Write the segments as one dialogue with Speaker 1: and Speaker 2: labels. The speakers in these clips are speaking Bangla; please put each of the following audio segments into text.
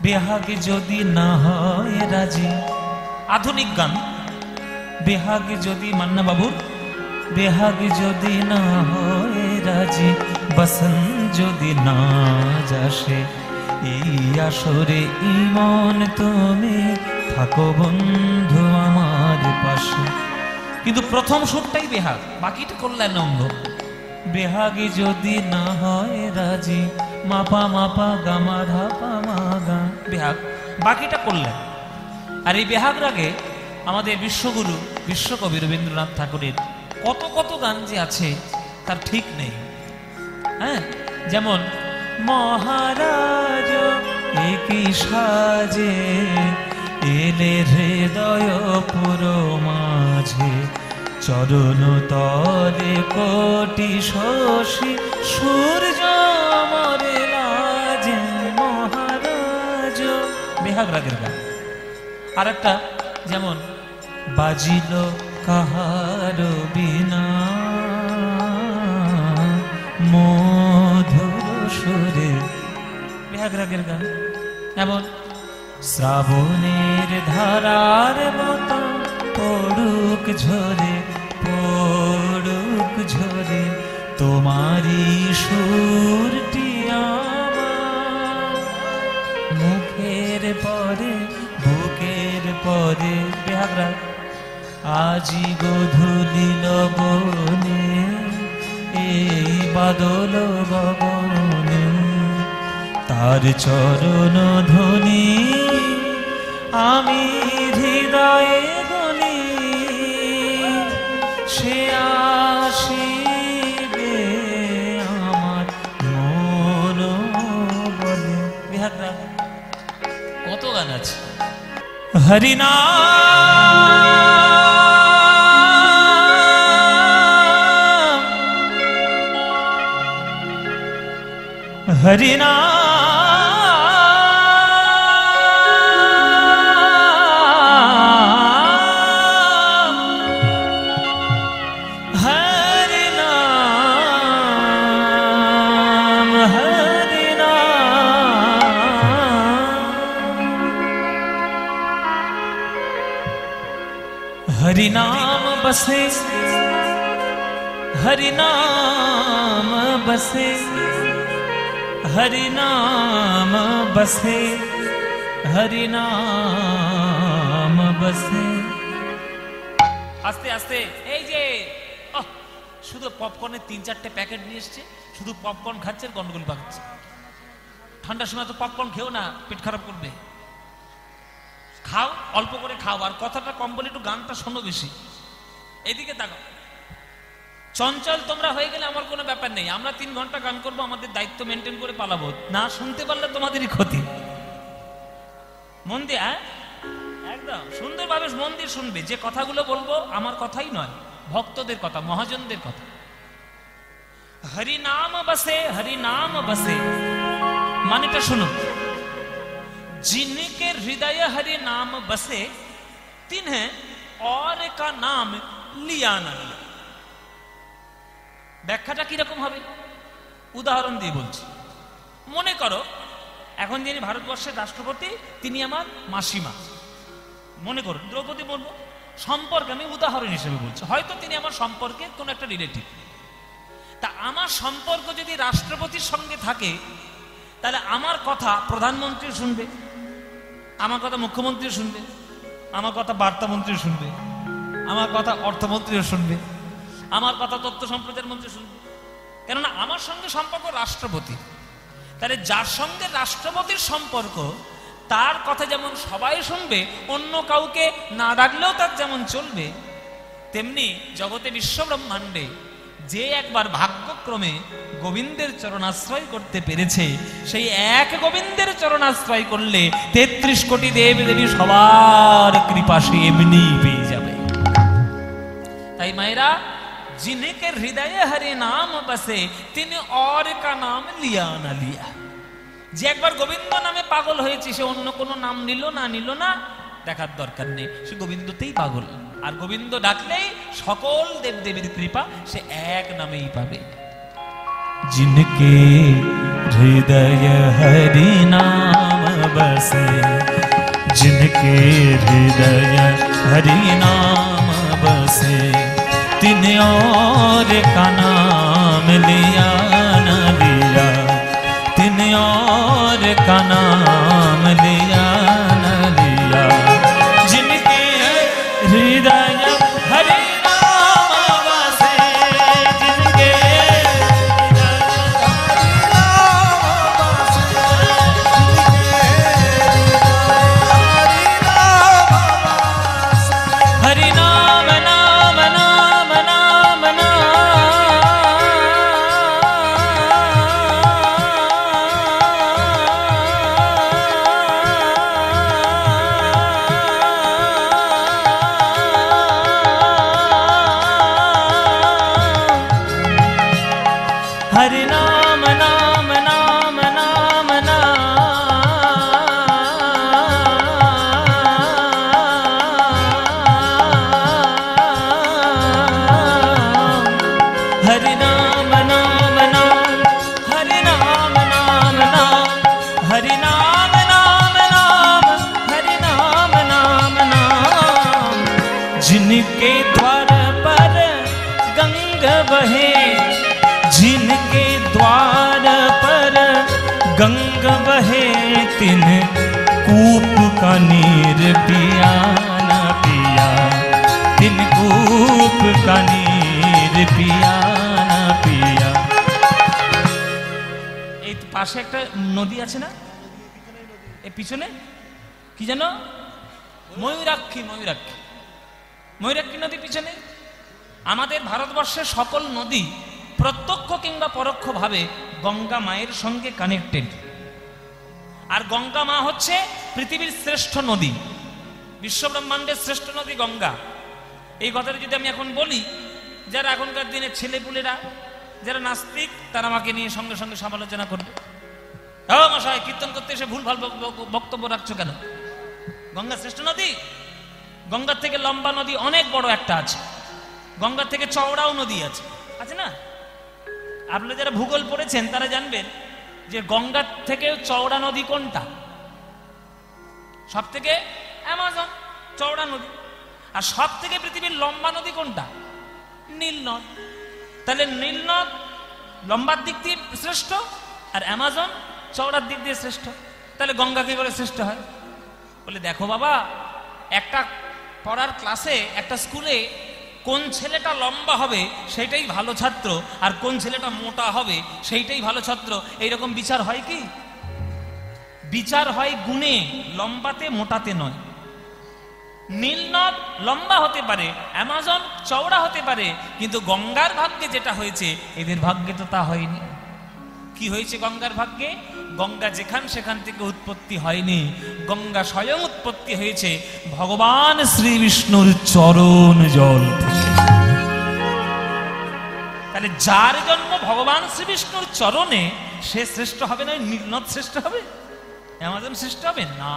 Speaker 1: বেহাগ যদি না হয় রাজি, আধুনিক গান। বেহাগ যদি, মান্না বাবুর বেহাগ যদি না হয় রাজি, বসন্ত যদি না যাসে, এই আসরে ইমন তুমি থাকো বন্ধু আমার পাশে। কিন্তু প্রথম সুরটাই বেহাগ, বাকিটা কল্যাণাঙ্গ। বেহাগি যদি না হয় রাজি, মাপা মাপা গামা ধাপা মাগা, বেহাগ, বাকিটা কল্যাণ। আর এই বেহাগ রাগে আমাদের বিশ্বগুরু বিশ্বকবি রবীন্দ্রনাথ ঠাকুরের কত কত গান যে আছে তার ঠিক নেই। হ্যাঁ, যেমন মহারাজ একই সাজে এলে হৃদয় পুরো মাঝে, চরণ তলে কোটি শশী সূর্য মরে লাজে, মহারাজ, বেহাগ রাগের গান। আর একটা যেমন বাজিল কাহার বিনা মধুর সুরে, বেহাগ রাগের গান। এমন শ্রাবণের ধারার মতো পড়ুক ঝরে, পড়ুক ঝরে তোমারি সুরটি আমার মুখের পরে, বুকের পরে, বেহাগ রাগ। আজি গোধূলি লগনে এই বাদল গগনে, তার চরণ ধ্বনি আমি হৃদয়ে গলি, সে আসিবে আমার মন বলে, বেহাগ রাগ। কত গান আছে। হরিনাম হরিনাম हरिनाम बसे, हरिनाम बसे, हरिनाम बसे, हरिनाम बसे। आस्ते आस्ते এই যে শুধু পপকর্নের 3-4টে প্যাকেট নিয়ে এসছে, শুধু পপকর্ন খাচ্ছে, গন্ডগোল পাচ্ছে। ঠান্ডার সময় তো পপকর্ন খেও না, পেট খারাপ করবে। খাও, অল্প করে খাও, আর কথাটা কম বলে একটু গানটা শোনো বেশি। এদিকে তাকাও। চঞ্চল তোমরা হয়ে গেলে আমার কোনো ব্যাপার নেই, আমরা 3 ঘন্টা গান করবো, আমাদের দায়িত্ব মেনটেন করে পালাবো। না শুনতে পারলে তোমাদেরই ক্ষতি। মন দিয়ে, হ্যাঁ, একদম সুন্দরভাবে মন দিয়ে শুনবে। যে কথাগুলো বলবো আমার কথাই নয়, ভক্তদের কথা, মহাজনদের কথা। হরিনাম বসে, হরিনাম বসে মানেটা শুনুন। जिनके हृदय हरि नाम बसे, तिन्हें और का नाम लिया ना लिया। ব্যাখ্যাটা কিরকম হবে উদাহরণ দিয়ে বলছি। মনে করো এখন যিনি ভারতবর্ষের রাষ্ট্রপতি, তিনি আমার মাসিমা। মনে করো দ্রৌপদী বলবো, সম্পর্কে আমি উদাহরণ হিসেবে বলছি। হয়তো তিনি আমার সম্পর্কে কোন একটা রিলেটিভ। তা আমার সম্পর্ক যদি রাষ্ট্রপতির সঙ্গে থাকে, তাহলে আমার কথা প্রধানমন্ত্রী শুনবে, আমার কথা মুখ্যমন্ত্রী শুনবে, আমার কথা বার্তামন্ত্রী শুনবে, আমার কথা অর্থমন্ত্রীও শুনবে, আমার কথা তথ্য সম্প্রচার মন্ত্রী শুনবে। কেননা আমার সঙ্গে সম্পর্ক রাষ্ট্রপতি। তাহলে যার সঙ্গে রাষ্ট্রপতির সম্পর্ক, তার কথা যেমন সবাই শুনবে, অন্য কাউকে না ডাকলেও তার যেমন চলবে, তেমনি জগতে বিশ্ব ব্রহ্মাণ্ডে যে একবার ভাগ্যক্রমে গোবিন্দের চরণাশ্রয় করতে পেরেছে, সেই এক গোবিন্দের চরণাশ্রয় করলে 33 কোটি দেব দেবী সবার কৃপা সে এমনি পেয়ে যাবে। তাই মায়েরা, जिनके हृदय हरि नाम बसे, তিনি और का नाम लिया ना लिया। যে একবার গোবিন্দ নামে পাগল হয়েছে, সে অন্য কোনো নাম নিল না নিল না দেখার দরকার নেই, সে গোবিন্দতেই পাগল। আর গোবিন্দ ডাকলেই সকল দেবদেবীর কৃপা সে এক নামেই পাবে। जिनके हृदय हरि नाम बसे, बसे, जिनके हृदय हरि नाम बसे, तिन और का नाम लिया न लिया, तिन और का नाम लिया न लिया। जिनके हृदय हरि नाम बसे, जिनके हरि नाम नाम नाम नाम हरि नाम नाम नाम नाम हरि नाम नाम नाम, हरि नाम नाम नाम, हरि नाम नाम नाम, हरि नाम नाम नाम। जिनके द्वार पर गंगा बहे, जिनके द्वार पर गंगा बहे, तिन कूप का नीर पिया न पिया, तिन कूप का नीर पिया न पिया। এই পাশে একটা নদী আছে না, এই পিছনে কি জানো, ময়ূরাক্ষী, ময়ূরাক্ষী, ময়ূরাক্ষী নদী পিছনে। আমাদের ভারতবর্ষের সকল নদী প্রত্যক্ষ কিংবা পরোক্ষভাবে গঙ্গা মায়ের সঙ্গে কানেক্টেড। আর গঙ্গা মা হচ্ছে পৃথিবীর শ্রেষ্ঠ নদী, বিশ্বব্রহ্মাণ্ডের শ্রেষ্ঠ নদী গঙ্গা। এই কথাটা যদি আমি এখন বলি, যারা এখনকার দিনে ছেলেপুলেরা যারা নাস্তিক, তারা আমাকে নিয়ে সঙ্গে সঙ্গে সমালোচনা করবে, ও মশাই কীর্তন করতে এসে ভুলভাল বক্তব্য রাখছো কেন? গঙ্গা শ্রেষ্ঠ নদী? গঙ্গার থেকে লম্বা নদী অনেক বড় একটা আছে, গঙ্গার থেকে চওড়াও নদী আছে, আছে না? আপনারা যারা ভূগোল পড়েছেন তারা জানবেন যে গঙ্গার থেকে চওড়া নদী কোনটা? সব থেকে অ্যামাজন চওড়া নদী। আর সব থেকে পৃথিবীর লম্বা নদী কোনটা? নীলনদ। তাহলে নীলনদ লম্বার দিক দিয়ে শ্রেষ্ঠ, আর অ্যামাজন চওড়ার দিক দিয়ে শ্রেষ্ঠ। তাহলে গঙ্গা কি করে শ্রেষ্ঠ হয়? বলে দেখো বাবা, একটা পড়ার ক্লাসে একটা স্কুলে কোন ছেলেটা লম্বা হবে সেইটাই ভালো ছাত্র, আর কোন ছেলেটা মোটা হবে সেইটাই ভালো ছাত্র, এইরকম বিচার হয় কি? বিচার হয় গুণে, লম্বাতে মোটাতে নয়। নীলনদ লম্বা হতে পারে, অ্যামাজন চওড়া হতে পারে, কিন্তু গঙ্গার ভাগ্যে যেটা হয়েছে এদের ভাগ্যে তো তা হয়নি। কি হয়েছে গঙ্গার ভাগ্যে? গঙ্গা যেখান সেখান থেকে উৎপত্তি হয়নি, গঙ্গা স্বয়ং উৎপত্তি হয়েছে ভগবান শ্রী বিষ্ণুর চরণ জল থেকে। তাহলে যার জন্ম ভগবান শ্রী বিষ্ণুর চরণে, সে শ্রেষ্ঠ হবে না নীলনদ শ্রেষ্ঠ হবে, অ্যামাজন শ্রেষ্ঠ হবে না।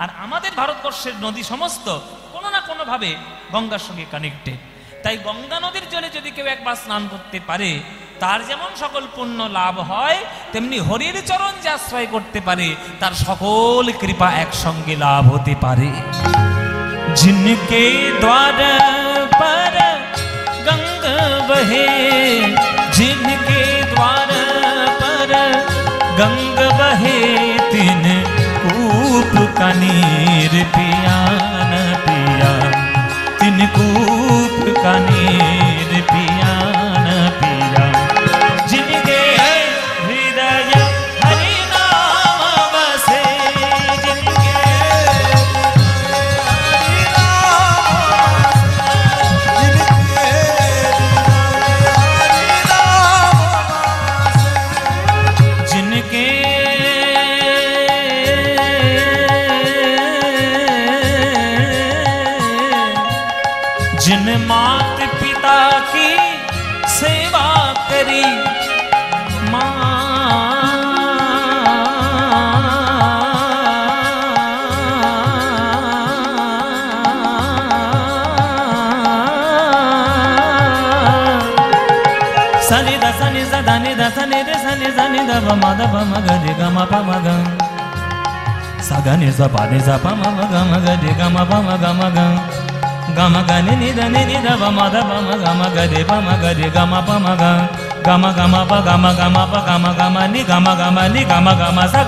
Speaker 1: আর আমাদের ভারতবর্ষের নদী সমস্ত কোনো না কোনো ভাবে গঙ্গার সঙ্গে কানেক্টেড। তাই গঙ্গা নদীর জলে যদি কেউ একবার স্নান করতে পারে, তার যেমন সকল পুণ্য লাভ হয়, তেমনি হরির চরণ যে আশ্রয় করতে পারে, তার সকল কৃপা একসঙ্গে লাভ হতে পারে। जिनके द्वार पर गंगा बहे, जिनके द्वार पर गंगा बहे, तिन कूप का नीर पिया न पिया, तिन कूप का नीर पिया न पिया। जिनके हृदय हरि नाम बसे, जिनके हरि नाम, जिनके हरि नाम, जिनके जिन मात पिता की सेवा करी, सनि द सनि स ध नि ध सनि रे सनि स नि ध प म ध प म ग रे ग म प म ग,
Speaker 2: সাগা নি সা পা নি সা পা মা গা মা গা রে গা মা পা মা গা মা গা গা মা গা নি নি দা নি নি দা পা মা দা পা মা গা মা গা রে পা মা গা রে গা মা পা মা গা গা মা পা গা মা পা গা মা নি গা মা নি গা মা সা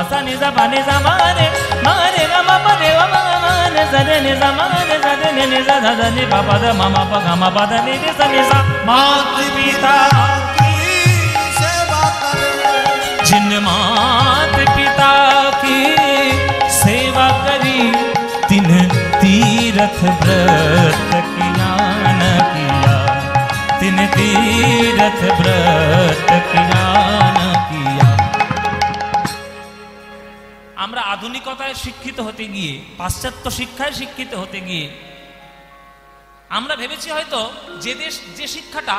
Speaker 2: সা নি সা পা নি সা মা রে গা মা পা রে গা মা নে সা রে নি সা মা রে সা রে নি সা ধা ধা নি পা পা দা মা পা গা মা পা দা নি রে সা নি সা মাত পিতা जिन मात पिता की सेवा करी तिन तीरथ व्रत किया न किया तिन तीरथ व्रत किया न किया।
Speaker 1: আমরা আধুনিকতায় শিক্ষিত হতে গিয়ে, পাশ্চাত্য শিক্ষায় শিক্ষিত হতে গিয়ে আমরা ভেবেছি হয়তো যে শিক্ষাটা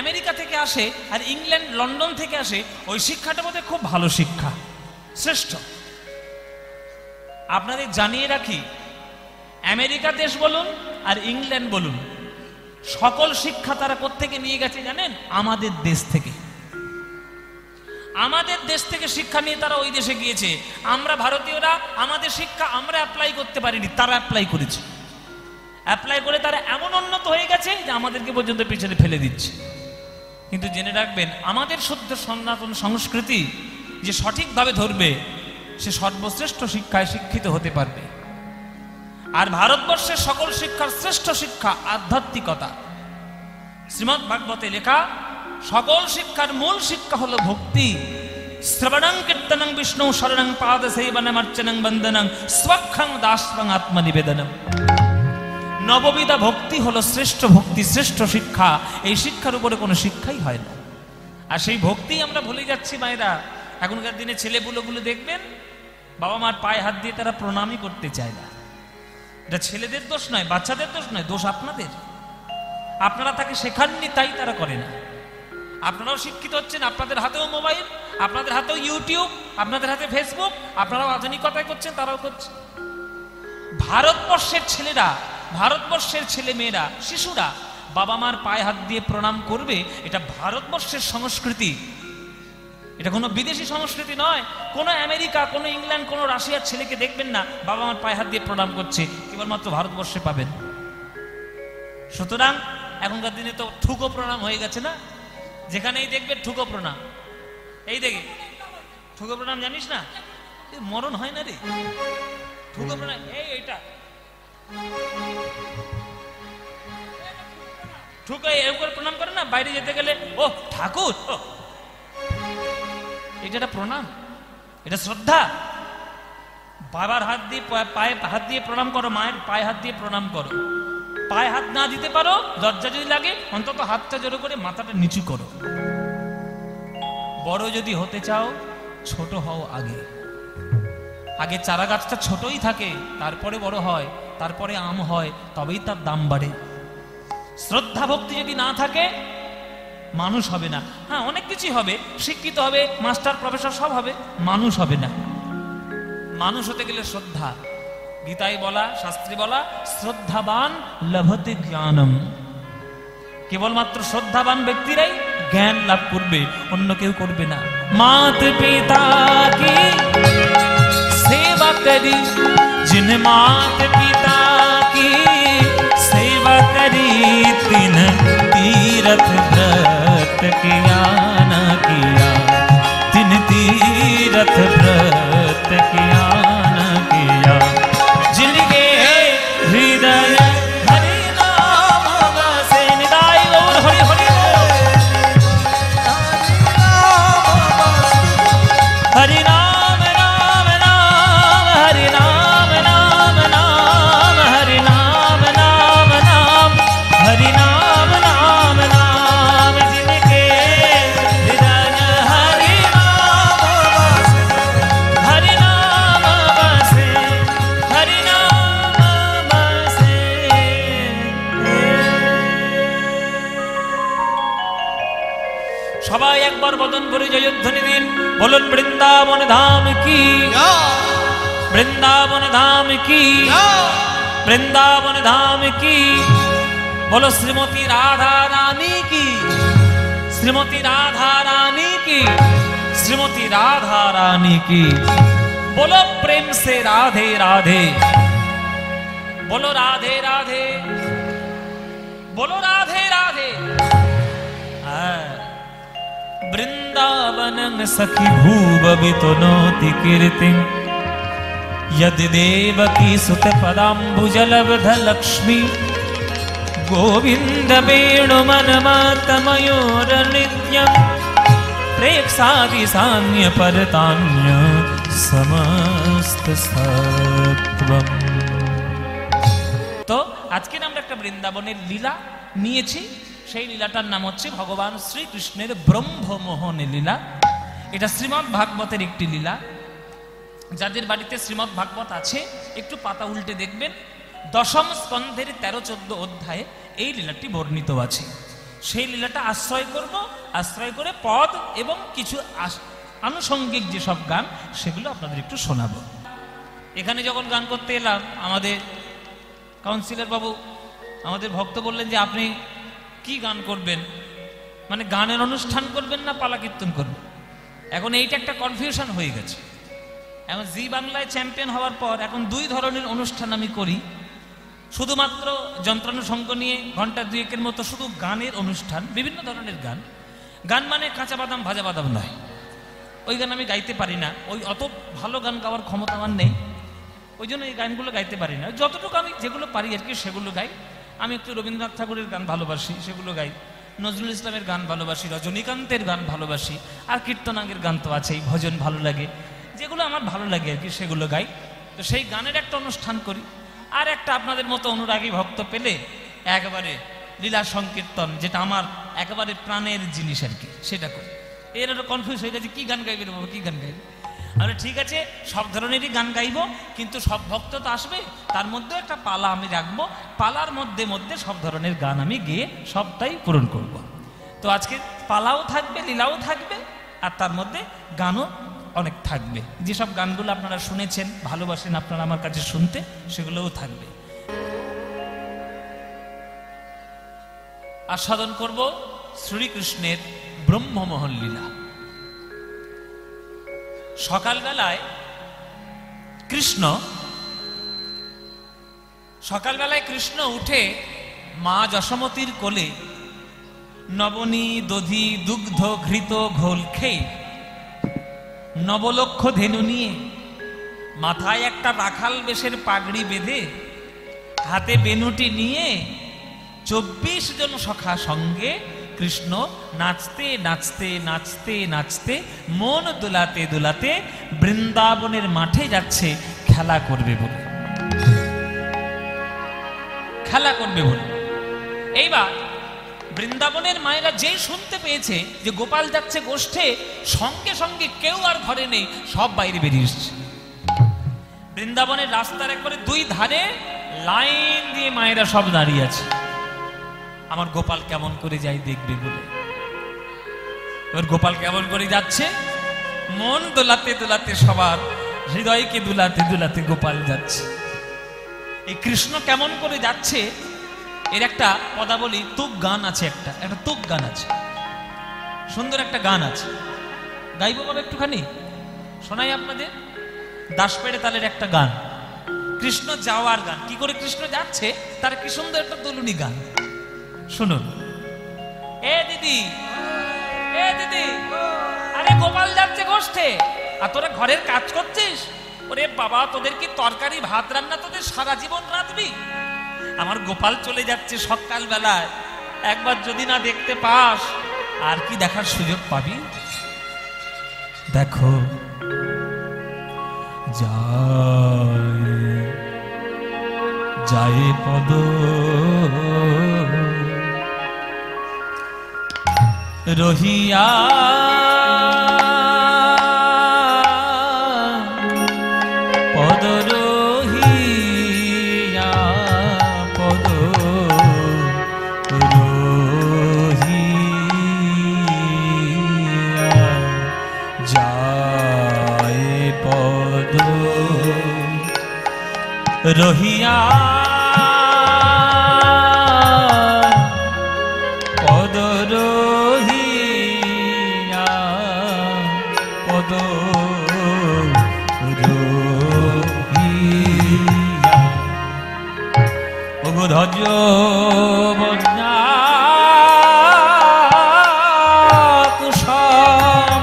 Speaker 1: আমেরিকা থেকে আসে আর ইংল্যান্ড লন্ডন থেকে আসে ওই শিক্ষাটা বোধহয় খুব ভালো শিক্ষা, শ্রেষ্ঠ। আপনাদের জানিয়ে রাখি, আমেরিকা দেশ বলুন আর ইংল্যান্ড বলুন, সকল শিক্ষা তারা কোত্থেকে নিয়ে গেছে জানেন? আমাদের দেশ থেকে। আমাদের দেশ থেকে শিক্ষা নিয়ে তারা ওই দেশে গিয়েছে। আমরা ভারতীয়রা আমাদের শিক্ষা আমরা অ্যাপ্লাই করতে পারিনি, তারা অ্যাপ্লাই করেছে। অ্যাপ্লাই করে তারা এমন উন্নত হয়ে গেছে যে আমাদেরকে পর্যন্ত পিছনে ফেলে দিচ্ছে। কিন্তু জেনে রাখবেন, আমাদের শুদ্ধ সনাতন সংস্কৃতি যে সঠিকভাবে ধরবে সে সর্বশ্রেষ্ঠ শিক্ষায় শিক্ষিত হতে পারবে। আর ভারতবর্ষের সকল শিক্ষার শ্রেষ্ঠ শিক্ষা আধ্যাত্মিকতা। শ্রীমদ্ ভাগবতে লেখা সকল শিক্ষার মূল শিক্ষা হলো ভক্তি। শ্রবণং কীর্তনং বিষ্ণু শরণং পাদ সেবনম অর্চনং বন্দনং স্বক্ষং দাসং আত্মনিবেদনম। নববিধা ভক্তি হলো শ্রেষ্ঠ ভক্তি, শ্রেষ্ঠ শিক্ষা। এই শিক্ষার উপরে কোনো শিক্ষাই হয় না। আর সেই ভক্তি আমরা ভুলে যাচ্ছি মায়েরা। এখনকার দিনে ছেলেপুলেগুলো দেখবেন বাবা মার পায়ে হাত দিয়ে তারা প্রণামই করতে চায় না। এটা ছেলেদের দোষ নয়, বাচ্চাদের দোষ নয়, দোষ আপনাদের। আপনারা তাকে শেখাননি তাই তারা করে না। আপনারাও শিক্ষিত হচ্ছেন, আপনাদের হাতেও মোবাইল, আপনাদের হাতেও ইউটিউব, আপনাদের হাতে ফেসবুক, আপনারাও আধুনিকতায় করছেন, তারাও করছে। ভারতবর্ষের ছেলেরা, ভারতবর্ষের ছেলে মেয়েরা, শিশুরা বাবা মার পায়ে হাত দিয়ে প্রণাম করবে, এটা ভারতবর্ষের সংস্কৃতি। এটা কোনো বিদেশি সংস্কৃতি নয়। কোনো আমেরিকা, কোনো ইংল্যান্ড, কোনো রাশিয়ার ছেলেকে দেখবেন না বাবা মার পায়ে হাত দিয়ে প্রণাম করছে, কেবলমাত্র ভারতবর্ষে পাবেন। সুতরাং এখনকার দিনে তো ঠুকো প্রণাম হয়ে গেছে না? যেখানেই দেখবে ঠুকো প্রণাম। এই দেখে ঠুকো প্রণাম জানিস না? মরণ হয় না রে ঠুকো প্রণাম। এইটা ঠুকো এরকম করে প্রণাম করে না, বাইরে যেতে গেলে ও ঠাকুর, এটা একটা প্রণাম, এটা শ্রদ্ধা। বাবার হাত দিয়ে পায়ে হাত দিয়ে প্রণাম করো, মায়ের পায়ে হাত দিয়ে প্রণাম করো। পায়ে হাত না দিতে পারো, লজ্জা যদি লাগে, অন্তত হাতটা জোরে করে মাথাটা নিচু করো। বড় যদি হতে চাও ছোট হও আগে। আগে চারা গাছটা ছোটই থাকে, তারপরে বড় হয়, তারপরে আম হয়, তবেই তার দাম বাড়ে। শ্রদ্ধা ভক্তি যদি না থাকে মানুষ হবে না। হ্যাঁ, অনেক কিছুই হবে, শিক্ষিত হবে, মাস্টার প্রফেসর সব হবে, মানুষ হবে না। মানুষ হতে গেলে শ্রদ্ধা। গীতায় বলা, শাস্ত্রে বলা, শ্রদ্ধাবান লভতে জ্ঞানম। কেবলমাত্র শ্রদ্ধাবান ব্যক্তিরাই জ্ঞান লাভ করবে, অন্য কেউ করবে না। মাত পিতা কি सेवा करी जिन मात पिता की सेवा करी तिन तीरथ व्रत किया न किया तिन तीरथ व्रत किया न किया जिनके हृदय हरि नाम बसे निदाय गौर हरि हरि हरि नाम সবাই একবার বদন করে জয়ধ্বনি দিন, বলুন বৃন্দাবন ধাম কি, বৃন্দাবন ধাম কি, বৃন্দাবন ধাম কি। বলো শ্রীমতী রাধা রানী কি, শ্রীমতী রাধা রানী কি, শ্রীমতী রাধা রানী কি। बोलो प्रेम से राधे राधे, बोलो राधे राधे, बोलो राधे राधे। वृंदावनं सखी भूववितनोति कीर्तिं, यदि देवकी सुत पदाम्बुजलब्ध लक्ष्मी, गोविंद वेणुमनमातमयोरनित्यं, प्रेक्षादि सान्य परतान्य समस्त सत्वम। तो আজকে আমরা একটা বৃন্দাবনের লীলা নিয়েছি, সেই লীলাটার নাম হচ্ছে ভগবান শ্রীকৃষ্ণের ব্রহ্মমোহন লীলা। এটা শ্রীমদ্ ভাগবতের একটি লীলা। যাদের বাড়িতে শ্রীমদ্ ভাগবত আছে একটু পাতা উল্টে দেখবেন, দশম স্কন্ধের 13-14 অধ্যায়ে এই লীলাটি বর্ণিত আছে। সেই লীলাটা আশ্রয় করব, আশ্রয় করে পদ এবং কিছু আনুষঙ্গিক যেসব গান সেগুলো আপনাদের একটু শোনাবো। এখানে যখন গান করতে এলাম, আমাদের কাউন্সিলর বাবু, আমাদের ভক্ত বললেন যে আপনি কি গান করবেন, মানে গানের অনুষ্ঠান করবেন না পালা কীর্তন করবেন। এখন এইটা একটা কনফিউশন হয়ে গেছে। এখন জি বাংলায় চ্যাম্পিয়ন হওয়ার পর এখন দুই ধরনের অনুষ্ঠান আমি করি। শুধুমাত্র যন্ত্রানুষঙ্গ নিয়ে ঘন্টা দুয়েকের মতো শুধু গানের অনুষ্ঠান, বিভিন্ন ধরনের গান। গান মানে কাঁচা বাদাম ভাজা বাদাম নয়, ওই গান আমি গাইতে পারি না, ওই অত ভালো গান গাওয়ার ক্ষমতা আমার নেই, ওই জন্য এই গানগুলো গাইতে পারি না। যতটুকু আমি যেগুলো পারি আর কি সেগুলো গাই। আমি একটু রবীন্দ্রনাথ ঠাকুরের গান ভালোবাসি, সেগুলো গাই। নজরুল ইসলামের গান ভালোবাসি, রজনীকান্তের গান ভালোবাসি, আর কীর্তনাঙ্গের গান তো আছেই, ভজন ভালো লাগে, যেগুলো আমার ভালো লাগে আর কি সেগুলো গাই। তো সেই গানের একটা অনুষ্ঠান করি, আর একটা আপনাদের মতো অনুরাগী ভক্ত পেলে একেবারে লীলা সংকীর্তন, যেটা আমার একেবারে প্রাণের জিনিস আর কি, সেটা করি। এর একটা কনফিউজ হয়ে গেছে, কি গান গাইবে রে বাবা, কি গান গাইবে। আরে ঠিক আছে, সব ধরনেরই গান গাইব, কিন্তু সব ভক্ত তো আসবে, তার মধ্যে একটা পালা আমি রাখবো, পালার মধ্যে মধ্যে সব ধরনের গান আমি গেয়ে সবটাই পূরণ করব। তো আজকে পালাও থাকবে, লীলাও থাকবে, আর তার মধ্যে গানও অনেক থাকবে। যেসব গানগুলো আপনারা শুনেছেন, ভালোবাসেন আপনারা আমার কাছে শুনতে, সেগুলোও থাকবে। আস্বাদন করব শ্রীকৃষ্ণের ব্রহ্মমোহন লীলা। সকালবেলায় কৃষ্ণ উঠে মা যশোমতীর কোলে নবনী দধি দুগ্ধ ঘৃত ঘোল খেয়ে, নবলক্ষ ধেনু নিয়ে, মাথায় একটা রাখাল বেশের পাগড়ি বেঁধে, হাতে বেনুটি নিয়ে 24 জন সখা সঙ্গে কৃষ্ণ নাচতে নাচতে নাচতে নাচতে মন দোলাতে দোলাতে বৃন্দাবনের মাঠে যাচ্ছে খেলা করবে বলে। খেলা করবে বলে এইবার বৃন্দাবনের মায়েরা যেই শুনতে পেয়েছে যে গোপাল যাচ্ছে গোষ্ঠে, সঙ্গে সঙ্গে কেউ আর ঘরে নেই, সব বাইরে বেরিয়ে এসছে। বৃন্দাবনের রাস্তার একবারে দুই ধারে লাইন দিয়ে মায়েরা সব দাঁড়িয়ে আছে, আমার গোপাল কেমন করে যাই দেখবে বলে। এবার গোপাল কেমন করে যাচ্ছে, মন দোলাতে দোলাতে, সবার হৃদয়কে দোলাতে দোলাতে গোপাল যাচ্ছে। এই কৃষ্ণ কেমন করে যাচ্ছে এর একটা পদাবলী, তুক গান আছে, একটা তুক গান আছে, সুন্দর একটা গান আছে, গাইবো বাবা একটুখানি শোনাই আপনাদের। দাসপেড়ে তালের একটা গান, কৃষ্ণ যাওয়ার গান, কি করে কৃষ্ণ যাচ্ছে তার কি সুন্দর একটা দুলুনি গান, শুনুন। এ দিদি, এ দিদি, আরে গোপাল যাচ্ছে গোষ্ঠে, আর তোরা ঘরের কাজ করছিস? ওরে বাবা, তোদের কি তরকারি ভাত রান্না তোদের সারা জীবন রাঁধবি? আমার গোপাল চলে যাচ্ছে সকাল বেলায়, একবার যদি না দেখতে পাস আর কি দেখার সুযোগ পাবি? দেখো যায় পদ রহিয়া, পদ রহিয়া, পদ রহিয়া, যায় পদ রহিয়া, পদ রহিয়া, পদ রহিয়া।
Speaker 2: ধ্বজ বজ্রা কুসুম।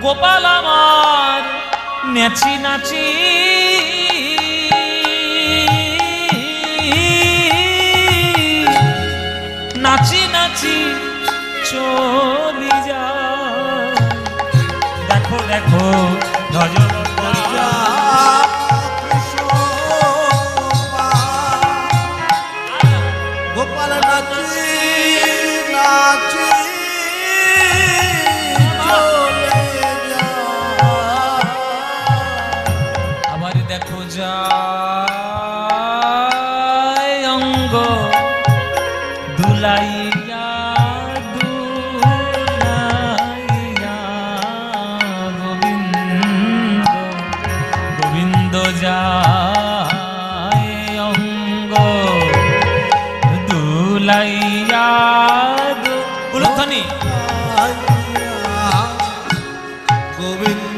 Speaker 2: গোপাল আমার নেচি নাচি নাচি নাচি চলি যায়। দেখো দেখো ধ্বজ বজ্রা
Speaker 3: গোপাল নাচি নাচি চলে যায়।
Speaker 2: আবার দেখো যায় অঙ্গ দুলাইয়া দুলাইয়া গোবিন্দ গোবিন্দ যায় অঙ্গ দুলাইয়া উলুধ্বনি
Speaker 3: গোবিন্দ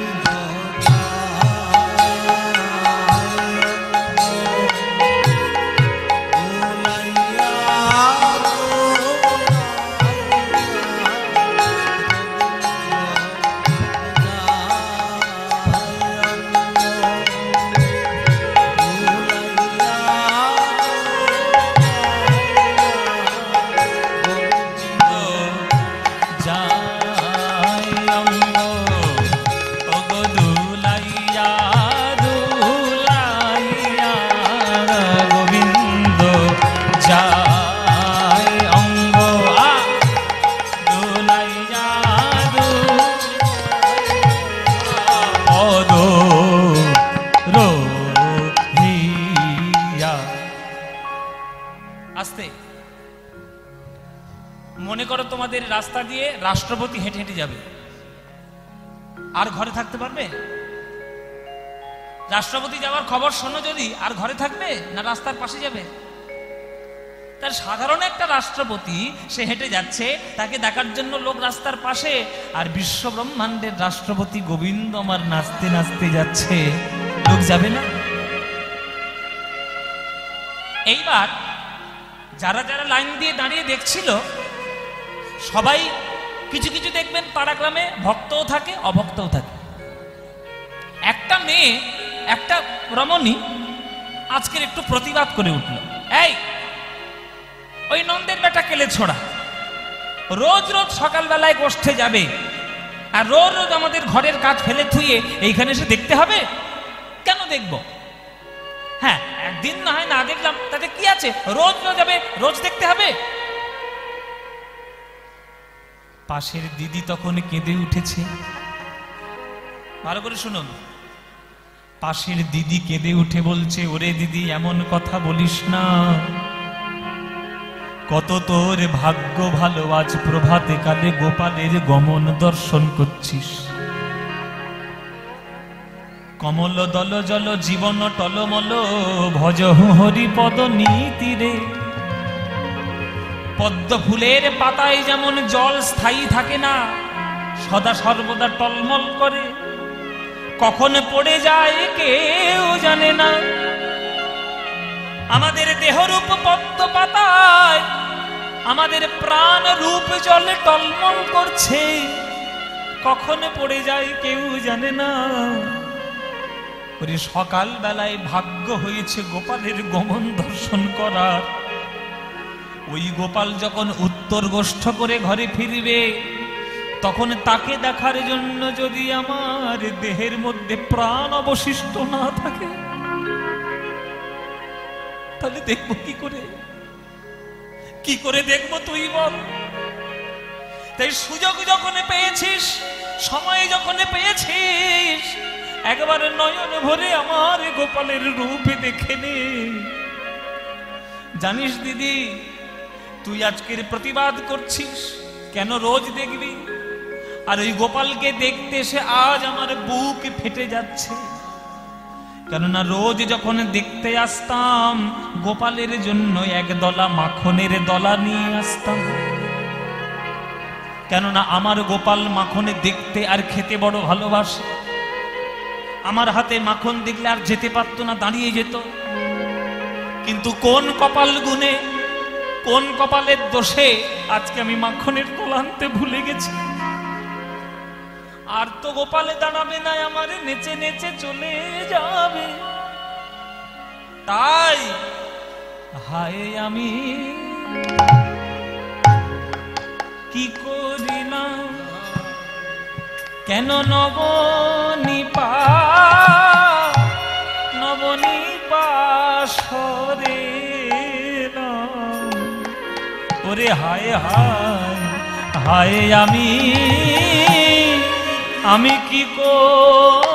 Speaker 1: মনে করো তোমাদের রাস্তা দিয়ে রাষ্ট্রপতি হেঁটে হেঁটে যাবে, আর ঘরে থাকতে পারবে? রাষ্ট্রপতি যাওয়ার খবর শোনো যদি, আর ঘরে থাকবে না রাস্তার পাশে যাবে? তার সাধারণ একটা রাষ্ট্রপতি সে হেঁটে যাচ্ছে, তাকে দেখার জন্য লোক রাস্তার পাশে, আর বিশ্ব ব্রহ্মাণ্ডের রাষ্ট্রপতি গোবিন্দ আমার নাচতে নাচতে যাচ্ছে, লোক যাবে না? এইবার যারা যারা লাইন দিয়ে দাঁড়িয়ে দেখছিল সবাই কিছু কিছু দেখবেন পাড়া গ্রামে ভক্তও থাকে অভক্তও থাকে। একটা মেয়ে একটা রমণী আজকের একটু প্রতিবাদ করে উঠল, এই ওই নন্দের বেটা কেলে ছোড়া রোজ রোজ সকালবেলায় গোষ্ঠে যাবে আর রোজ রোজ আমাদের ঘরের কাজ ফেলে থুয়ে এইখানে এসে দেখতে হবে? কেন দেখবো? হ্যাঁ একদিন না হয় না দেখলাম, তাতে কি আছে? রোজ রোজ যাবে, রোজ দেখতে হবে? পাশের দিদি তখন কেঁদে উঠেছে। ভালো করে শুনুন, পাশের দিদি কেঁদে উঠে বলছে, ওরে দিদি এমন কথা বলিস না, কত তোর ভাগ্য ভালো, আজ প্রভাতে কালে গোপালের গমন দর্শন করছিস। কমল দল জল জীবন টলমল, ভজ হরি পদ নীতিরে। পদ্ম ফুলের পাতায় যেমন জল স্থায়ী থাকে না, সদা সর্বদা টলমল করে, কখন পড়ে যায় কেউ জানে না। আমাদের দেহরূপ পদ্ম পাতায় আমাদের প্রাণ রূপ জলে টলমল করছে, কখন পড়ে যায় কেউ জানে না। ওরে সকাল বেলায় ভাগ্য হয়েছে গোপালের গমন দর্শন করার। ওই গোপাল যখন উত্তর গোষ্ঠ করে ঘরে ফিরবে, তখন তাকে দেখার জন্য যদি আমার দেহের মধ্যে প্রাণ অবশিষ্ট না থাকে, তাহলে দেখবো কি করে? কি করে দেখবো তুই বল? তাই সুযোগ যখন পেয়েছিস, সময় যখন পেয়েছিস, একবারে নয়ন ভরে আমার গোপালের রূপে দেখে নে। জানিস দিদি, তুই আজকের প্রতিবাদ করছিস, কেন রোজ দেখবি? আর ওই গোপালকে দেখতে এসে আজ আমার বুক ফেটে যাচ্ছে। কেননা রোজ যখন দেখতে আসতাম, গোপালের জন্য এক দলা মাখনের দলা নিয়ে আসতাম। কেননা আমার গোপাল মাখনে দেখতে আর খেতে বড় ভালোবাসে। আমার হাতে মাখন দেখলে আর যেতে পারতো না, দাঁড়িয়ে যেত। কিন্তু কোন কপাল গুনে, কোন কপালের দোষে আজকে আমি মাখনের তোলা আনতে ভুলে গেছি। আর তো গোপালে দাঁড়াবে না, আমারে নেচে নেচে চলে যাবে। তাই হায় আমি কি করিলাম, কেন নবনীপাশরে ওরে হায় হায় হায় আমি কি করিলাম।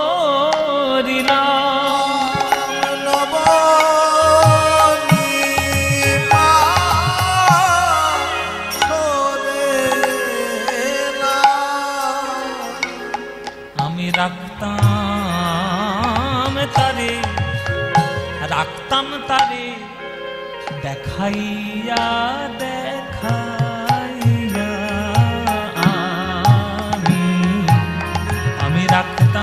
Speaker 1: আমি রাখতাম তারে দেখাইয়া আমি রাখতাম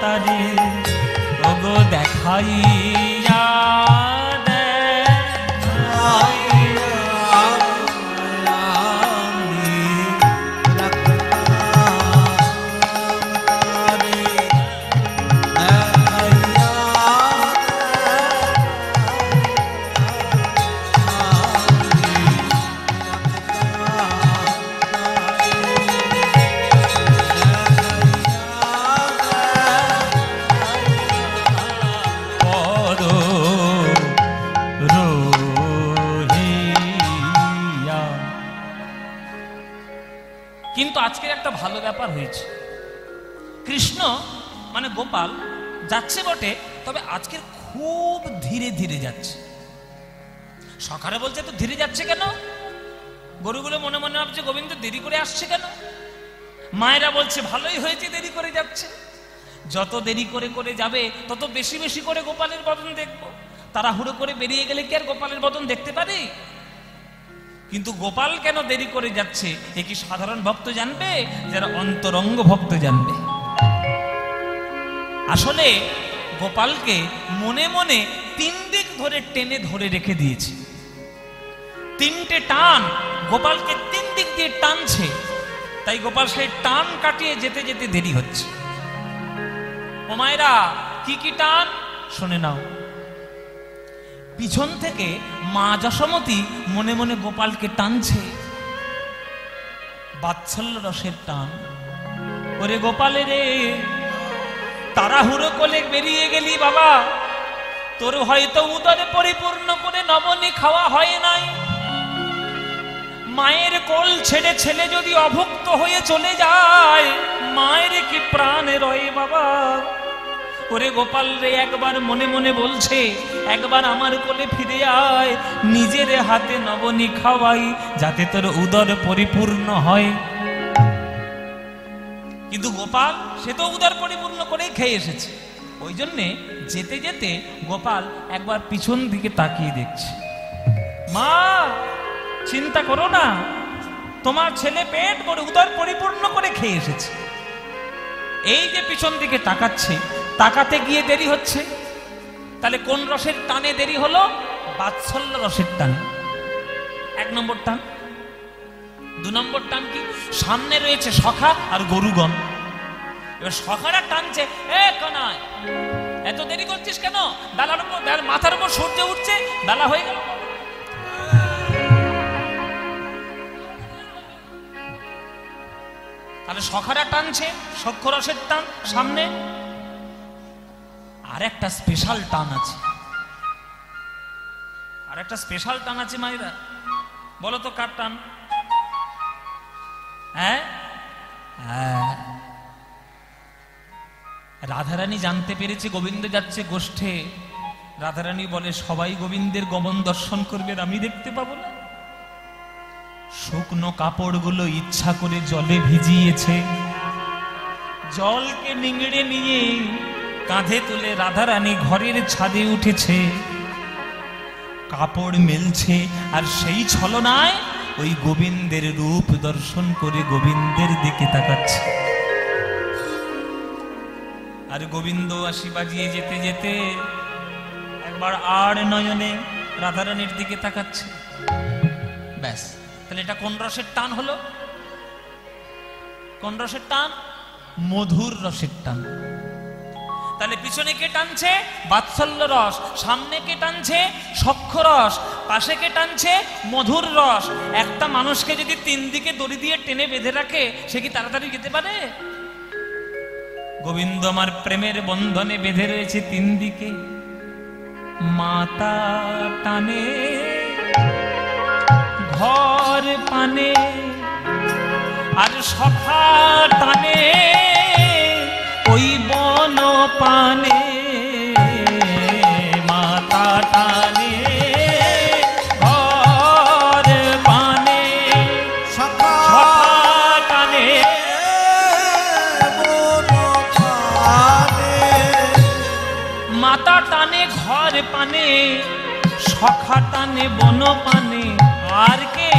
Speaker 1: তারে ওগো দেখাইয়া কিন্তু আজকের একটা ভালো ব্যাপার হয়েছে, কৃষ্ণ মানে গোপাল যাচ্ছে বটে, তবে আজকের খুব ধীরে ধীরে যাচ্ছে। সকালে বলছে তো ধীরে যাচ্ছে কেন, গরুগুলো মনে মনে ভাবছে গোবিন্দ দেরি করে আসছে কেন। মায়েরা বলছে ভালোই হয়েছে দেরি করে যাচ্ছে, যত দেরি করে করে যাবে তত বেশি বেশি করে গোপালের বদন দেখবো। তাড়াহুড়ো করে বেরিয়ে গেলে কি আর গোপালের বদন দেখতে পারি? কিন্তু গোপাল কেন দেরি করে যাচ্ছে এ কি সাধারণ ভক্ত জানবে? যারা অন্তরঙ্গ ভক্ত জানবে। আসলে গোপালকে মনে মনে তিন দিক ধরে টেনে ধরে রেখে দিয়েছে। তিনটে টান গোপালকে তিন দিক দিয়ে টানছে, তাই গোপাল সেই টান কাটিয়ে যেতে যেতে দেরি হচ্ছে। ও মায়েরা, কি কি টান শুনে নাও। পিছন থেকে মা যশোমতী মনে মনে গোপালকে টানছে, বাৎসল্য রসের টান। ওরে গোপালে রে, তাড়াহুড়ো করে বেরিয়ে গেলি বাবা, তোর হয়তো উদরে পরিপূর্ণ করে নবনী খাওয়া হয় নাই। মায়ের কোল ছেড়ে ছেলে যদি অভুক্ত হয়ে চলে যায়, মায়ের কি প্রাণে রয়ে বাবা। ওরে গোপাল রে, একবার মনে মনে বলছে, একবার আমার কোলে ফিরে আয়, নিজের হাতে নবনী খাওয়াই, যাতে তোর উদর পরিপূর্ণ হয়। কিন্তু গোপাল সে তো উদর পরিপূর্ণ করেই খেয়ে এসেছে। ওই জন্যে যেতে যেতে গোপাল একবার পিছন দিকে তাকিয়ে দেখছে। মা, চিন্তা করো না, তোমার ছেলে পেট ভরে উদর পরিপূর্ণ করে খেয়ে এসেছে। এই যে পিছন দিকে তাকাচ্ছে, তাকাতে গিয়ে দেরি হচ্ছে। তাহলে কোন রসের টানে দেরি হলো? বাৎসল্য রসের টানে। এক নম্বর টান। দু নম্বর টান কি? সামনে রয়েছে সখা আর গরুগণ। এবার সখারা টানছে, এ কানাই, এত দেরি করছিস কেন? বেলার উপর মাথার উপর সূর্য উঠছে, বেলা হয়ে গেল। তাহলে সখারা টানছে, সখ্যরসের টান সামনে। আর একটা স্পেশাল টান আছে, আর একটা স্পেশাল টান আছে মায়েরা, বলো তো কার টান? হ্যাঁ, রাধারানী জানতে পেরেছে গোবিন্দ যাচ্ছে গোষ্ঠে। রাধারানী বলে, সবাই গোবিন্দের গমন দর্শন করবে, আমি দেখতে পাবো না। শুকনো কাপড়গুলো ইচ্ছা করে জলে ভিজিয়েছে, জলকে নিংড়ে নিয়ে কাঁধে তুলে রাধারানী ঘরের ছাদে উঠেছে। কাপড় মেলছে, আর সেই ছলনায় ওই গোবিন্দের রূপ দর্শন করে গোবিন্দের দিকে তাকাচ্ছে। আর গোবিন্দ আশি বাজিয়ে যেতে যেতে একবার আর নয়নে রাধারানীর দিকে তাকাচ্ছে। ব্যাস, তাহলে এটা কোন রসের টান হলো? কোন রসের টান? মধুর রসের টান। তাহলে পিছনে কে টানছে? বাৎসল্য রস। সামনে কে টানছে? সখ্য রস। পাশে কে টানছে? মধুর রস। একটা মানুষকে যদি তিন দিকে দড়ি দিয়ে টেনে বেঁধে রাখে, সে কি তাড়াতাড়ি যেতে পারে? গোবিন্দ আমার প্রেমের বন্ধনে বেঁধে রয়েছে তিন দিকে। মাতা টানে ঘর পানে, আর সখা টানে ওই বন পানে। মাতা টানে ঘর পানে, সখা টানে
Speaker 3: বন পানে।
Speaker 1: মাতা টানে ঘর পানে, সখা টানে বন পানে, আর কে?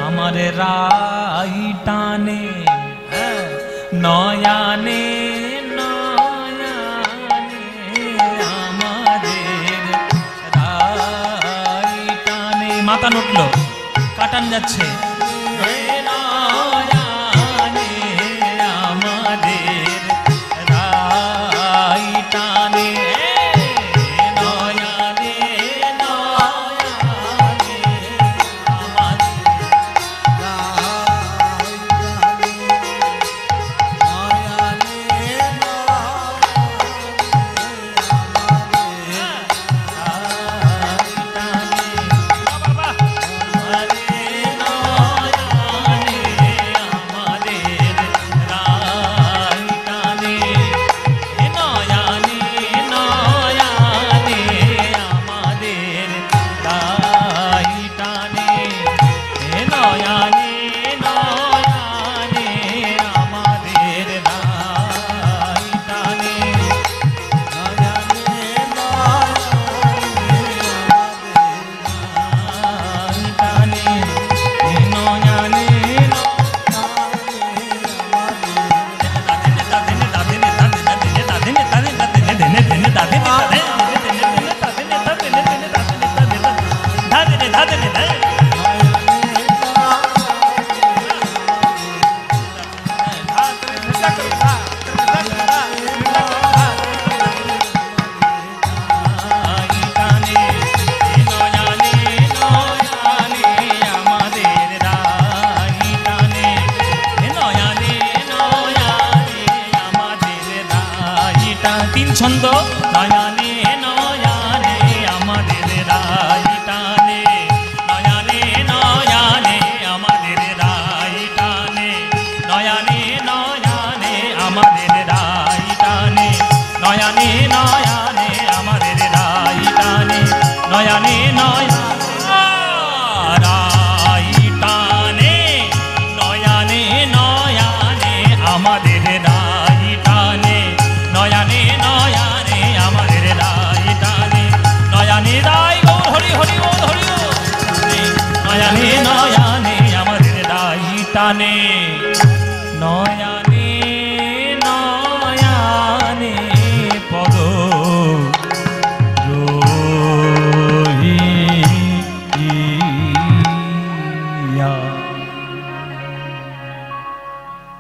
Speaker 1: আমার রাই টানে নয়ানে নয়ানে, আমাদের রাই টানে। মাথা নটলো, কাটান যাচ্ছে। নয়ানে আমাদের রাই টানে, নয়ানে নয়ানে আমাদের। তিন ছন্দ। নয়ানে নয়ানে আমাদের রাই টানে, নয়ানে নয়ানে আমাদের রাই টানে, নয়ানে নয়ানে আমাদের রাই টানে, নয়ানে নয়ানে আমাদের রাই টানে, নয়ানে নয়ানে রাই টানে, নয়ানে নয়ানে আমাদের রাই টানে, নয়ানে নয়ানে আমাদের রাই টানে, নয়ানে রাই গৌর হরি হরি গৌর হরি গৌর, নয়ানে নয়ানে আমাদের রাই টানে, নয়ানে নয়ানে পদ রহিয়া।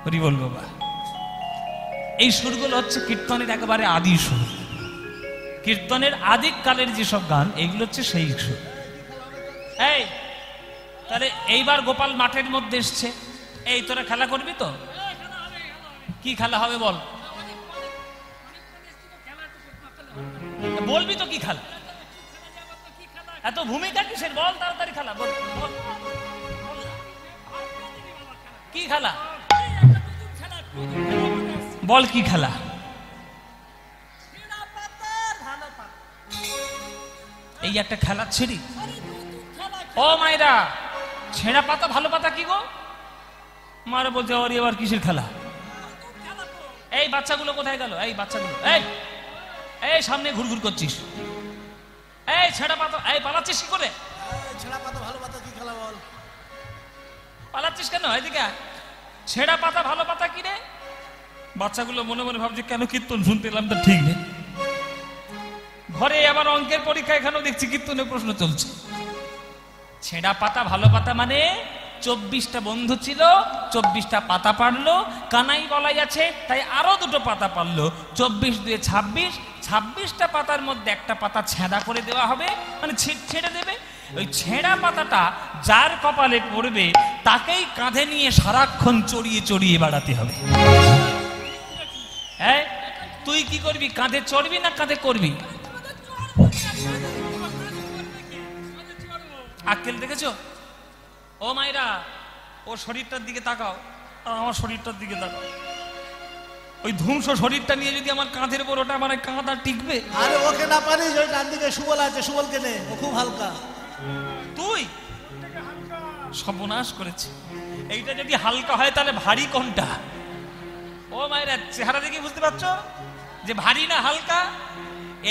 Speaker 1: হরি বল বাবা। এই সুরগুলো হচ্ছে কীর্তনের একেবারে আদি সুর। কীর্তনের আদিকালের যেসব গান, এগুলো হচ্ছে সেই সুর। এই তাহলে এইবার গোপাল মাঠের মধ্যে এসছে। এই তোরা খেলা করবি তো? কি খেলা হবে বল? বলবি তো কি খেলা? এত ভূমিকা কিসের? বল তাড়াতাড়ি খেলা বল। কি খেলা বল? কি খেলা? এই একটা খেলা ছিড়ি। ও মাইরা, ছেঁড়া পাতা ভালো পাতা কি গো? মারে বলছে ওর এবার কিসের খেলা? এই বাচ্চাগুলো কোথায় গেল? এই বাচ্চাগুলো, এই এই সামনে ঘুরঘুর করছিস। এই ছেঁড়া পাতা, এই পালাচ্ছিস কি করে?
Speaker 3: ছেঁড়া পাতা ভালো পাতা কি খেলা বল?
Speaker 1: পালাচ্ছিস কেন? এদিকে ছেঁড়া পাতা ভালো পাতা কি রে? বাচ্চাগুলো মনে মনে ভাবছে কেন কীর্তন শুনতে এলাম তো ঠিক নেই। ঘরে আবার অঙ্কের পরীক্ষা, এখানেও দেখছি কীর্তনের প্রশ্ন চলছে। ছেঁড়া পাতা ভালো পাতা মানে 24টা বন্ধু ছিল, 24টা পাতা পারলো, কানাই বলাই আছে তাই আরো 2টো পাতা পারলো, 24 2 26, 26টা পাতার মধ্যে একটা পাতা ছেঁড়া করে দেওয়া হবে, মানে ছেড়ে দেবে। ওই ছেঁড়া পাতাটা যার কপালে পড়বে তাকেই কাঁধে নিয়ে সারাক্ষণ চড়িয়ে চড়িয়ে বেড়াতে হবে। হ্যাঁ, তুই কি করবি? কাঁধে চড়বি না কাঁধে করবি? আক্কেল দেখেছো? ও মাইরা, ও শরীরটার দিকে তাকাও, আমার শরীরটার দিকে তাকাও। ওই ধ্বংস শরীরটা নিয়ে যদি আমার কাঁধের উপর ওটা মানে কাঁধ আর টিকবে?
Speaker 3: আরে ওকে না পারিস, ওই ডান দিকে সুবল আছে, সুবলকে নে, ও খুব হালকা।
Speaker 1: তুই সর্বনাশ করেছে। এইটা যদি হালকা হয় তাহলে ভারী কোনটা? ও মায়েরা, চেহারা দেখে বুঝতে পারছো যে ভারী না হালকা?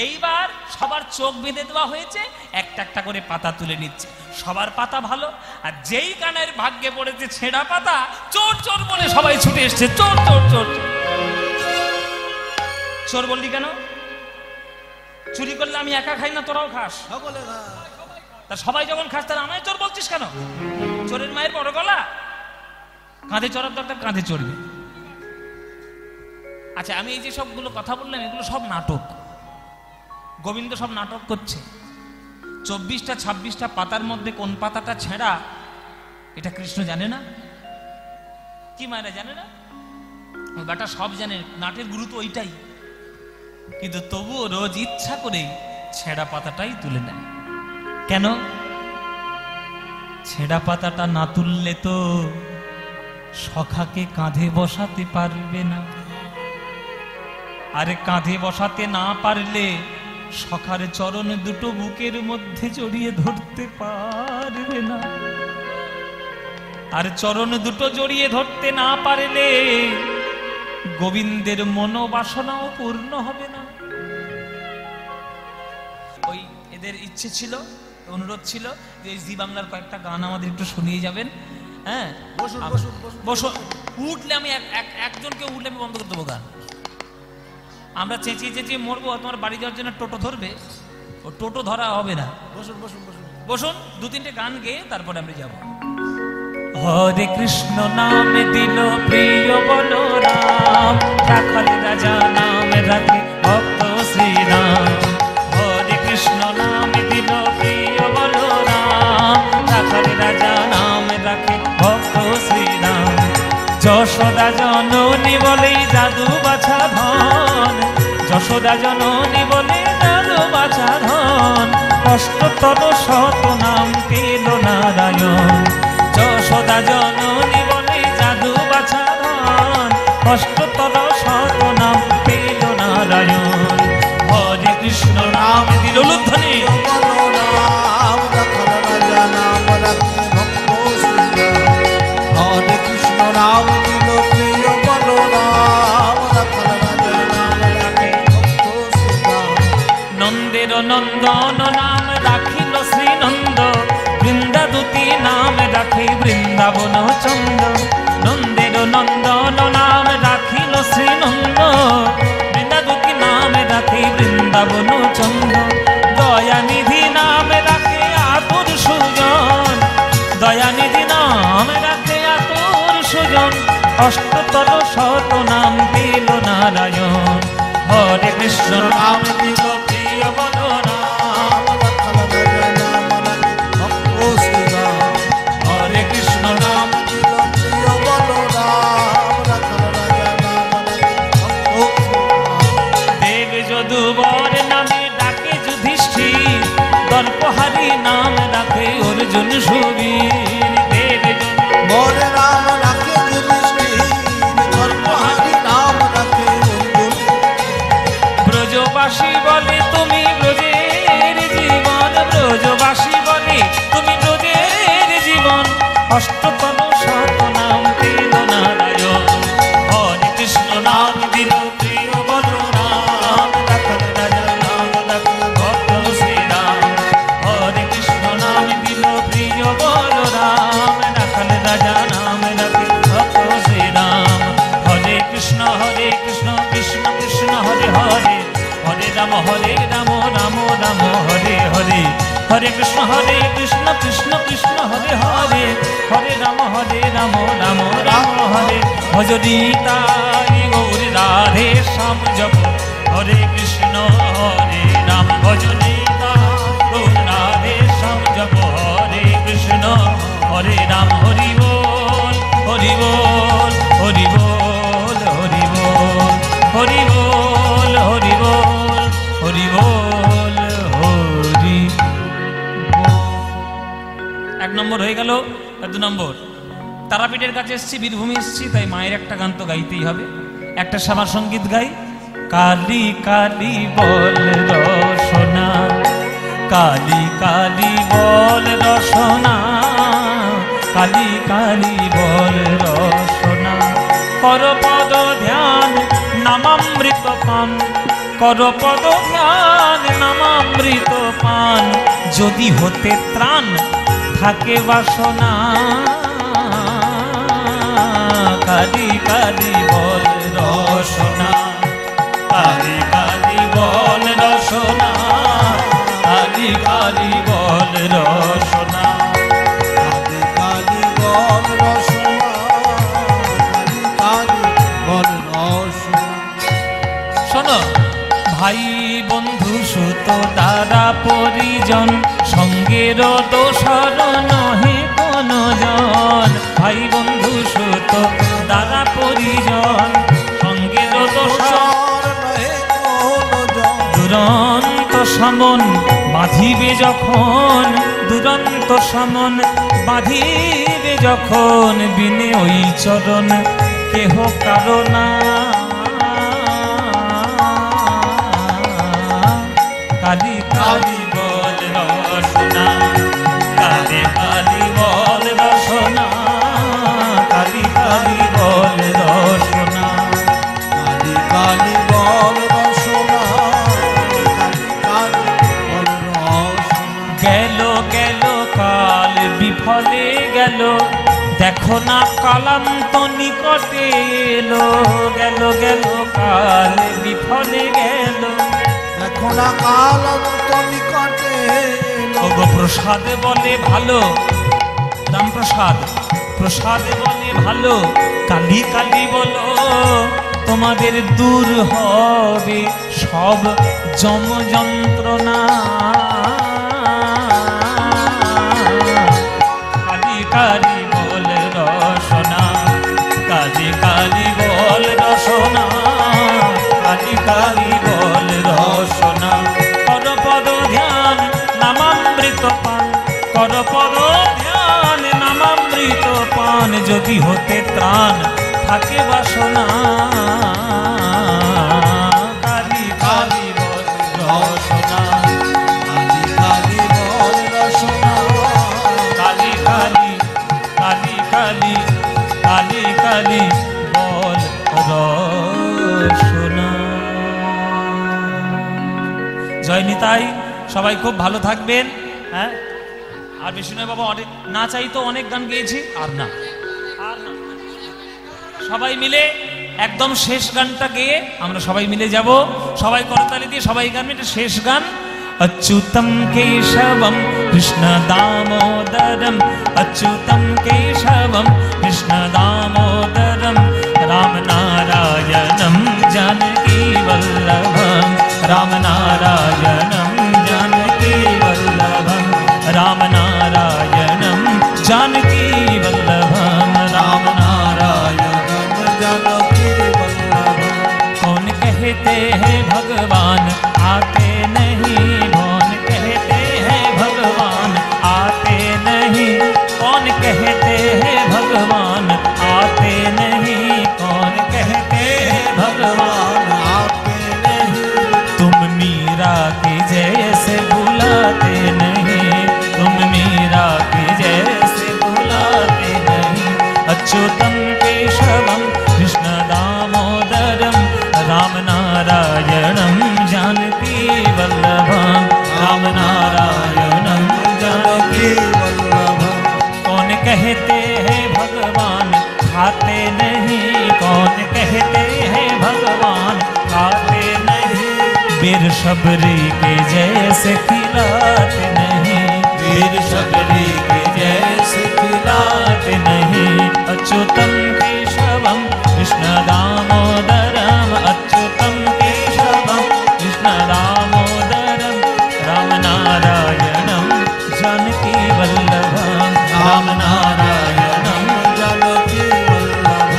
Speaker 1: এইবার সবার চোখ বেঁধে দেওয়া হয়েছে, একটা একটা করে পাতা তুলে নিচ্ছে। সবার পাতা ভালো, আর যেই কানের ভাগ্যে পড়েছে ছেঁড়া পাতা, চোর চোর বলে সবাই ছুটে এসছে। চোর চোর চোর চোর বললি কেন? চুরি করলে আমি একা খাই না, তোরাও খাস?
Speaker 3: সকলে খা।
Speaker 1: তা সবাই যখন খাস তাহলে আমায় চোর বলছিস কেন? চোরের মায়ের বড় গলা। কাঁধে চড়ার দরকার, কাঁধে চড়বে। আচ্ছা, আমি এই যে সবগুলো কথা বললাম, এগুলো সব নাটক। গোবিন্দ সব নাটক করছে। 24টা 26টা পাতার মধ্যে কোন পাতাটা ছেঁড়া এটা কৃষ্ণ জানে না? কি মায়েরা জানে না? ওই বেটা সব জানে, নাটের গুরুত্ব ওইটাই। কিন্তু তবুও রোজ ইচ্ছা করে ছেঁড়া পাতাটাই তুলে নেয়। কেন? ছেঁড়া পাতাটা না তুললে তো সখাকে কাঁধে বসাতে পারবে না। আরে কাঁধে বসাতে না পারলে সখার চরণ দুটো বুকের মধ্যে জড়িয়ে ধরতে পারবে না। আর চরণ দুটো জড়িয়ে ধরতে না পারলে গোবিন্দের মনোবাসনাও পূর্ণ হবে না। ওই এদের ইচ্ছে ছিল, অনুরোধ ছিল যে জি বাংলার কয়েকটা গান আমাদের একটু শুনিয়ে যাবেন। হ্যাঁ,
Speaker 3: বসুন বসুন
Speaker 1: বসুন। উঠলে আমি একজনকে উঠলে আমি বন্ধ করে দেবো গান। আমরা চেঁচিয়ে চেঁচিয়ে মরবো, তোমার বাড়ি যাওয়ার জন্য টোটো ধরবে, ও টোটো ধরা হবে না।
Speaker 3: বসুন বসুন বসুন
Speaker 1: বসুন, 2-3টে গান গেয়ে তারপরে আমরা যাব। হরে কৃষ্ণ নাম দিল প্রিয় বলরাম, রাখাল রাজা নাম রাখে ভক্ত শ্রীরাম। হরে কৃষ্ণ নাম দিল প্রিয় বলরাম, রাখাল রাজা নাম রাখে ভক্ত শ্রীরাম। যশোদা জননী বলে জাদু বাছা ধন, যশোদা জননী বলে জাদু বাছা ধন। অষ্টতর শত নাম পেল নারায়ণ, যশোদা জননী বলে জাদু বাছা ধন। অষ্টতর শত নাম পেল নারায়ণ। হরে কৃষ্ণ নাম দিল লুধ্বনি,
Speaker 3: হরে কৃষ্ণ নাম দিল প্রিয় বলরাম, রাখাল রাজা নাম রাখে ভক্ত শ্রীরাম।
Speaker 1: নন্দের নন্দন নাম রাখিল শ্রীনন্দ, বৃন্দাদূতি নাম রাখে বৃন্দাবন চন্দ। নন্দের নন্দন নাম রাখিল শ্রীনন্দ, বৃন্দাদূতি নাম রাখে বৃন্দাবন চন্দ। দয়ানিধি নাম রাখে আতুর সুজন, দয়ানিধি নাম রাখে আতুর সুজন। অষ্টতর শত নাম পেল নারায়ণ। হরে কৃষ্ণ নাম দিল প্রিয় বলরাম,
Speaker 3: রাখাল রাজা নাম রাখে ভক্ত শ্রীরাম।
Speaker 1: হরে কৃষ্ণ নাম
Speaker 3: দিল প্রিয় বলরাম, রাখাল রাজা নাম রাখে ভক্ত শ্রীরাম।
Speaker 1: দেব যদুবর নামে ডাকে যুধিষ্ঠির, দর্পহারি নাম রাখে অর্জুন সুবীর। দেব
Speaker 3: বর নাম রাখে যুধিষ্ঠির, ধর্মহারি নাম রাখে অর্জুন।
Speaker 1: ব্রজবাসী বলে তুমি ব্রজের জীবন, ব্রজবাসী বলে তুমি ব্রজের জীবন। অষ্টতর শত নাম পেল নারায়ণ। হরে কৃষ্ণ নাম দিল প্রিয় বলরাম, রাখাল রাজা নাম রাখে ভক্ত শ্রীরাম। হরে কৃষ্ণ নাম দিল প্রিয় বলরাম, রাখাল রাজা নাম রাখে ভক্ত শ্রীরাম। হরে কৃষ্ণ কৃষ্ণ কৃষ্ণ কৃষ্ণ হরে হরে, হরে রাম রাম
Speaker 2: রাম হরে হরে, হরে কৃষ্ণ কৃষ্ণ কৃষ্ণ হরে হরে, হরে রাম রাম রাম হরে। ভজ নিতাই গৌর রাধে শ্যাম জপ, হরে কৃষ্ণ হরে রাম। ভজ নিতাই গৌর রাধে শ্যাম জপ, হরে কৃষ্ণ হরে রাম। হরি বল হরি বল হরি বল হরি বল হরি বল হরি বল হরি বল হরি। এক নম্বর হয়ে গেল। দু নম্বর, তারাপীঠের কাছে এসছি, বীরভূমি এসছি, তাই মায়ের একটা গান তো গাইতেই হবে। একটা শ্যামা সঙ্গীত গাই। কালী কালী বল রসনা, কালী কালী বল রসনা, কালী কালী বল রসনা। কর পদ ধ্যান নামামৃত পান, কর পদ ধ্যান নামামৃত পান, যদি হতে ত্রাণ থাকে বাসনা। কালী কালী বল রসনা, কালী কালী বল রসনা, কালী কালী বল রসনা।
Speaker 3: কালী কালী বল রসনা, কালী বল রসনা।
Speaker 2: শোনো, ভাই বন্ধু সুত দ্বারা পরিজন, সঙ্গের দোষর নহে কোনো জন। ভাই বন্ধু সুত দ্বারা পরিজন, সঙ্গের দোষর
Speaker 3: নহে কোনো জন।
Speaker 2: দুরন্ত সমন বাঁধিবে যখন, দুরন্ত সমন বাঁধিবে যখন, বিনে ওই চরণ কেহ কারণা। কালী কালী বল রসনা, কালী কালী বল রসনা, কালী কালী বল রসনা।
Speaker 3: কালী কালী বল রসনা, কালী কালী বল রসনা।
Speaker 2: গেল গেল কাল বিফলে গেল, দেখো না কালান্ত নিকটে এলো। গেল গেল কাল বিফলে গেল,
Speaker 3: দেখো না কাল অন্ত নিকটে এলো।
Speaker 2: ওগো প্রসাদ বলে ভালো, রামপ্রসাদ প্রসাদ বলে ভালো, কালী কালী বলো, তোমাদের দূর হবে সব যম যন্ত্রণা। কালী কালী বল রসনা, কালী কালী বল রসনা, কালী কালী বল রসনা। কর পদ ধ্যান নামামৃত পান, কর পদ ধ্যান নামামৃত পান, যদি হতে ত্রাণ থাকে বাসনা। কালী কালী বল রসনা,
Speaker 3: কালী কালী বল রসনা,
Speaker 2: কালী কালী কালী কালী কালী কালী বল রসনা। জয় নিতাই। সবাই খুব ভালো থাকবেন। হ্যাঁ, আর বিষ্ণু বাবা অনেক না চাই তো অনেক গান গেয়েছি, আর না আর না। সবাই মিলে একদম শেষ গানটা গেয়ে আমরা সবাই মিলে যাব। সবাই করতালি দিয়ে সবাই গান, এটা শেষ গান। अच्युतं केशवं कृष्ण दामोदरं, अच्युतं केशवं कृष्ण दामोदरं, राम नारायणं जानकी वल्लभं, राम नारायणं जानकी वल्लभं, राम नारायणं जानकी वल्लभं, राम नारायणं
Speaker 3: जानकी वल्लभं।
Speaker 2: कौन कहते हैं भगवान आते नहीं, कौन कहते हैं भगवान आते नहीं, कौन कहते हैं भगवान आते नहीं, कौन कहते हैं भगवान
Speaker 3: आते नहीं।
Speaker 2: तुम मीरा की जैसे भुलाते नहीं, तुम मीरा की जैसे भुलाते नहीं। अच्युतं केशवं कृष्ण दामोदरं, राम नारायणं जानकी वल्लभं, राम नारायणं जानकी
Speaker 3: वल्लभं।
Speaker 2: कौन कहते हैं भगवान खाते नहीं, कौन कहते हैं भगवान खाते नहीं, वीर शबरी के जैसे खिलाते नहीं, वीर शबरी के जैसे खिलाते नहीं। अच्युतम केशवम कृष्ण दामोदरम, अच्युतम केशवम कृष्ण दामोदरम, राम नारायणम जानकी वल्लभम, राम नारायणम जानकी वल्लभम।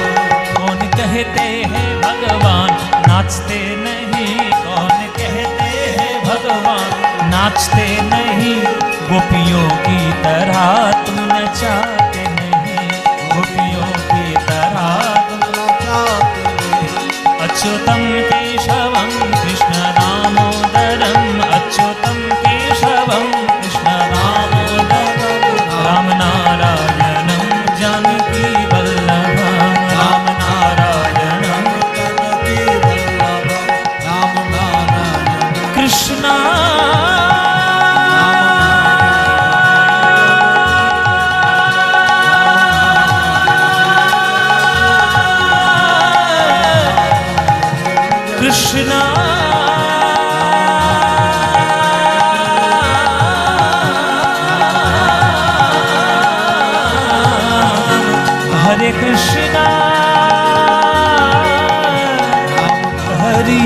Speaker 2: कौन कहते हैं भगवान नाचते नहीं, कौन कहते हैं भगवान नाचते नहीं। गोपियों की तरह तुम नचाते नहीं, गोपियों की तरह तुम नचाते नहीं। अच्युतम केशवम कृष्ण दामोदरम, अच्युतम केशवम कृष्ण दामोदरम, राम नारायणम जानकी वल्लभम, राम नारायणम जानकी वल्लभम, राम नारायणम कृष्णा। कृष्णा हरे कृष्णा हरि